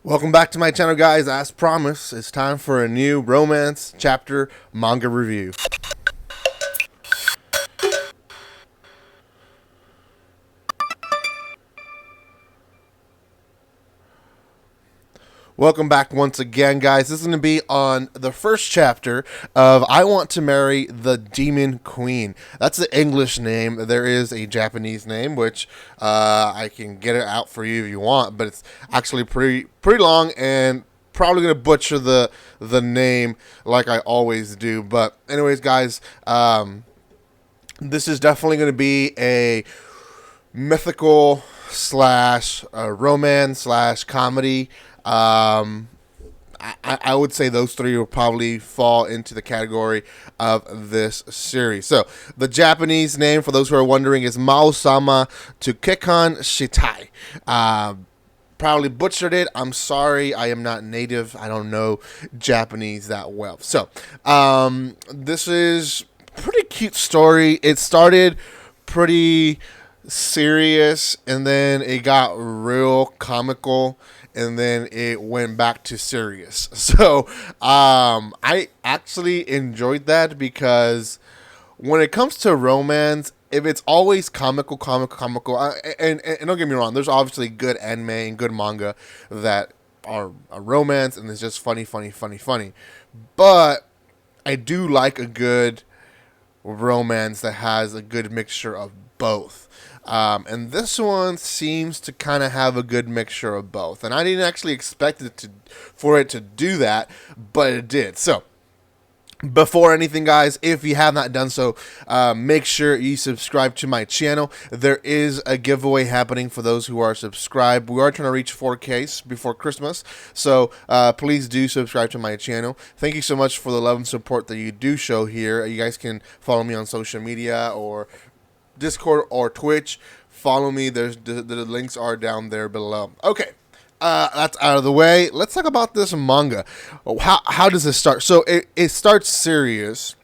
Welcome back to my channel, guys. As promised, it's time for a new romance chapter manga review. Welcome back once again, guys. This is going to be on the first chapter of I Want to Marry the Demon Queen. That's the English name. There is a Japanese name, which I can get it out for you if you want, but it's actually pretty long and probably going to butcher the name like I always do. But anyways, guys, this is definitely going to be a mythical slash romance slash comedy. I would say those three will probably fall into the category of this series. So the Japanese name, for those who are wondering, is魔王様to Kekkon Shitai. Probably butchered it. I'm sorry. I am not native. I don't know Japanese that well. So this is a pretty cute story. It started pretty serious, and then it got real comical, and then it went back to serious. So I actually enjoyed that, because when it comes to romance, if it's always comical, and don't get me wrong, there's obviously good anime and good manga that are a romance and it's just funny. But I do like a good romance that has a good mixture of both. And this one seems to kind of have a good mixture of both. And I didn't actually expect it for it to do that, but it did. So before anything, guys, if you have not done so, make sure you subscribe to my channel. There is a giveaway happening for those who are subscribed. We are trying to reach 4K before Christmas, so please do subscribe to my channel. Thank you so much for the love and support that you do show here. You guys can follow me on social media or Discord or Twitch. Follow me. The links are down there below. Okay. That's out of the way. Let's talk about this manga. How does it start? So it starts serious,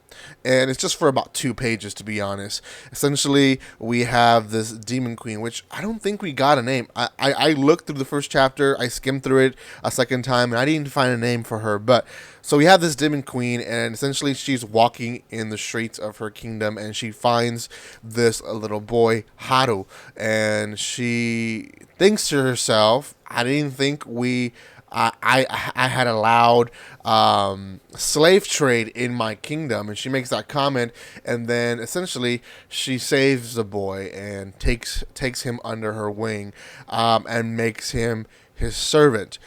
and it's just for about 2 pages, to be honest. Essentially, we have this demon queen, which I don't think we got a name. I looked through the first chapter, I skimmed through it a second time, and I didn't find a name for her. But so we have this demon queen, and essentially she's walking in the streets of her kingdom, and she finds this little boy, Haru, and she thinks to herself, I didn't think I had allowed slave trade in my kingdom. And she makes that comment, and then essentially she saves the boy and takes him under her wing, and makes him his servant.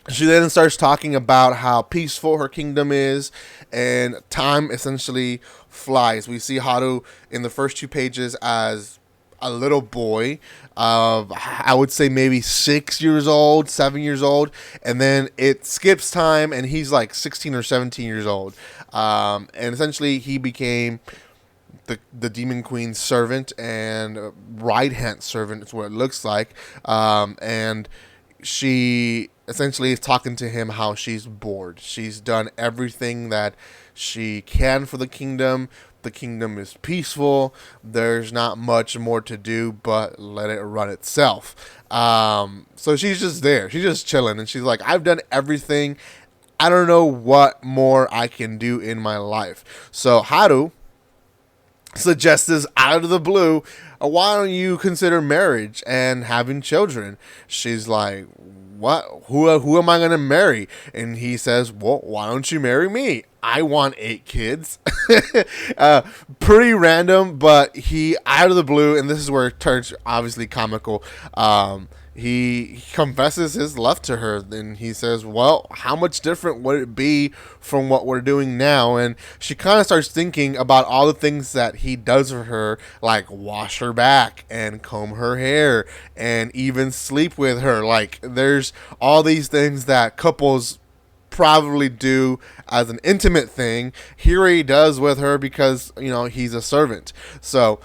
She then starts talking about how peaceful her kingdom is, and time essentially flies. We see Haru in the first 2 pages as a little boy, I would say maybe 6 years old, 7 years old, and then it skips time and he's like 16 or 17 years old, and essentially he became the demon queen's servant and right hand servant is what it looks like, and she essentially is talking to him how she's bored. She's done everything that she can for the kingdom. The kingdom is peaceful. There's not much more to do but let it run itself. So she's just there. She's just chilling. And she's like, I've done everything. I don't know what more I can do in my life. So Haru suggests this out of the blue. Why don't you consider marriage and having children? She's like, what? Who am I going to marry? And he says, well, why don't you marry me? I want 8 kids. Pretty random, but he, out of the blue, and this is where it turns obviously comical, he confesses his love to her. Then he says, well, how much different would it be from what we're doing now? And she kind of starts thinking about all the things that he does for her, like wash her back and comb her hair and even sleep with her. Like, there's all these things that couples probably do as an intimate thing. Here he does with her because, you know, he's a servant. So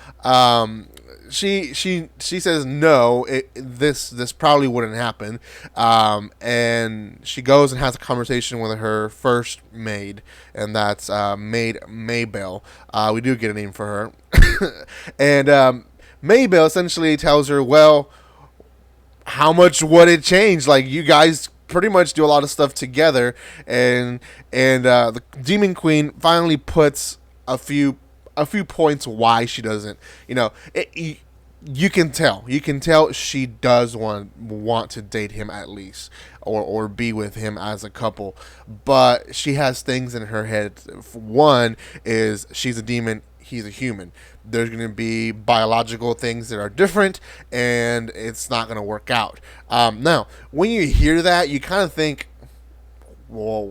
she says no, this probably wouldn't happen, and she goes and has a conversation with her first maid, and that's maid Maybell. We do get a name for her. And Maybell essentially tells her, well, how much would it change? Like, you guys pretty much do a lot of stuff together, and the Demon Queen finally puts a few points why she doesn't. You can tell she does want to date him at least, or be with him as a couple, but she has things in her head. One is she's a demon, he's a human. There's going to be biological things that are different, and it's not going to work out. Now, when you hear that, you kind of think, well,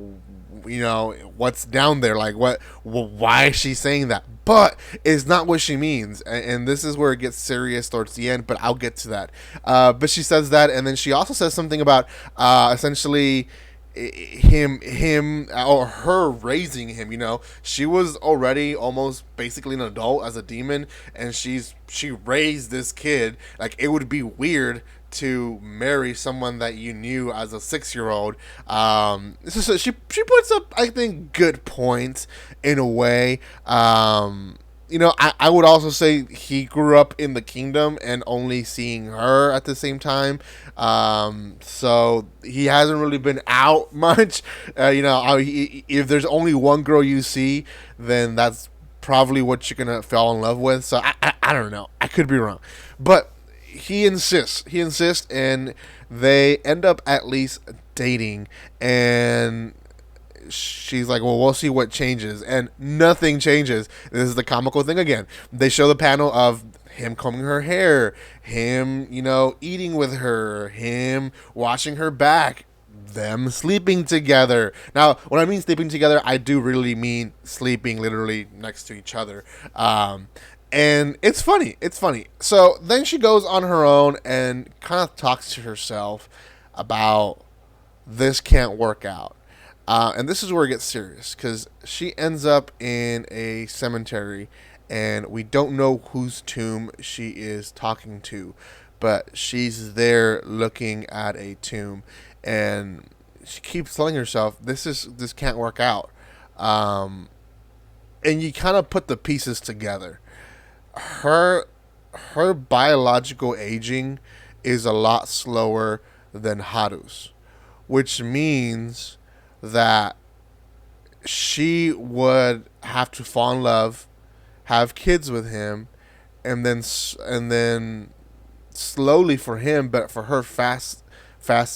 what's down there? Like, why is she saying that? But it's not what she means, and this is where it gets serious towards the end. But I'll get to that. But she says that, and then she also says something about essentially him or her raising him. She was already almost basically an adult as a demon, and she raised this kid. Like, it would be weird to marry someone that you knew as a 6-year-old. So she puts up, I think, good points in a way. I would also say he grew up in the kingdom and only seeing her at the same time. So he hasn't really been out much. If there's only one girl you see, then that's probably what you're gonna fall in love with. So I don't know. I could be wrong, but he insists, and they end up at least dating, and she's like, well, we'll see what changes, and nothing changes. This is the comical thing again. They show the panel of him combing her hair, him, eating with her, him washing her back, them sleeping together. Now, when I mean sleeping together, I do really mean sleeping literally next to each other. And it's funny. So then she goes on her own and kind of talks to herself about this can't work out. And this is where it gets serious, because she ends up in a cemetery, and we don't know whose tomb she is talking to, but she's there looking at a tomb, and she keeps telling herself, this can't work out. And you kind of put the pieces together. Her biological aging is a lot slower than Haru's, which means that she would have to fall in love, have kids with him, and then slowly for him, but for her fast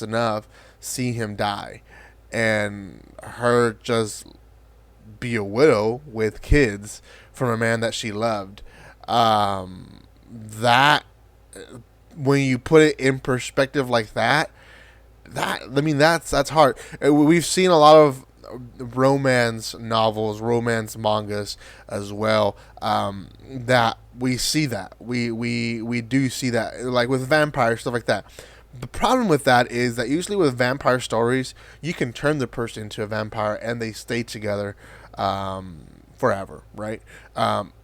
enough, see him die, and her just be a widow with kids from a man that she loved. That, when you put it in perspective like that, that's hard. We've seen a lot of romance novels, romance mangas as well. That we see that we do see that, like with vampire stuff like that. The problem with that is that usually with vampire stories, you can turn the person into a vampire and they stay together forever, right?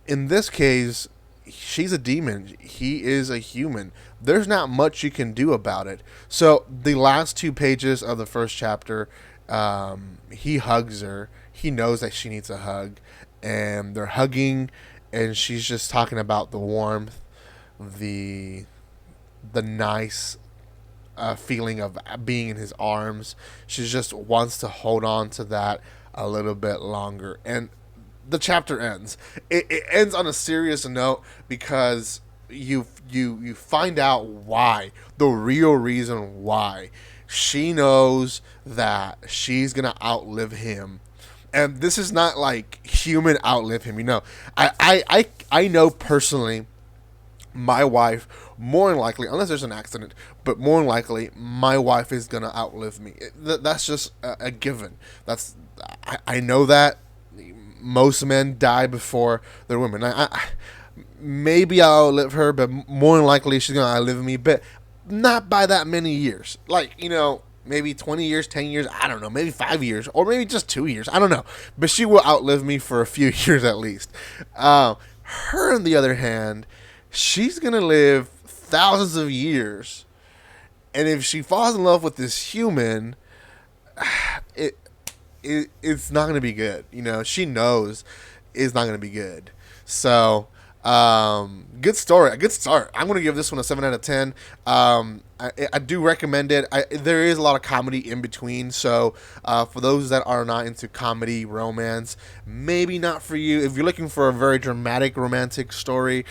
In this case, she's a demon. He is a human. There's not much you can do about it. So the last 2 pages of the first chapter, he hugs her. He knows that she needs a hug, and they're hugging, and she's just talking about the warmth, the nice feeling of being in his arms. She just wants to hold on to that a little bit longer. And the chapter ends. It ends on a serious note, because you find out why, the real reason why. She knows that she's gonna outlive him, and this is not like human outlive him. I know personally, my wife, more than likely, unless there's an accident, but more than likely, my wife is gonna outlive me. That's just a given. I know that. Most men die before their women. Maybe I'll outlive her, but more than likely she's gonna outlive me, but not by that many years. Like, maybe 20 years, 10 years, I don't know, maybe 5 years, or maybe just 2 years, I don't know. But she will outlive me for a few years at least. Her, on the other hand, she's gonna live thousands of years, and if she falls in love with this human, it's not going to be good. She knows it's not going to be good. So, good story. A good start. I'm going to give this one a 7 out of 10. I do recommend it. There is a lot of comedy in between, so for those that are not into comedy romance, maybe not for you. If you're looking for a very dramatic romantic story,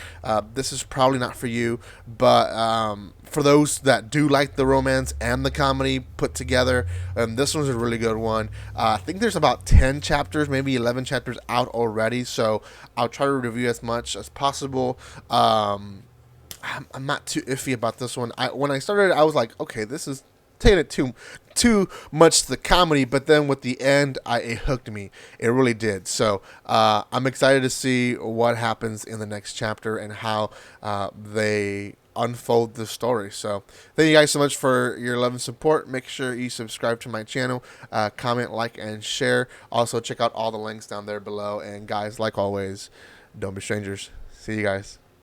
this is probably not for you. But for those that do like the romance and the comedy put together, this one's a really good one. I think there's about 10 chapters, maybe 11 chapters out already, so I'll try to review as much as possible. I'm not too iffy about this one. When I started, I was like, okay, this is taking it too much to the comedy, but then with the end, it hooked me. It really did. So I'm excited to see what happens in the next chapter and how they unfold the story. So thank you guys so much for your love and support. Make sure you subscribe to my channel, comment, like, and share. Also check out all the links down there below. And guys, like always, don't be strangers. See you guys.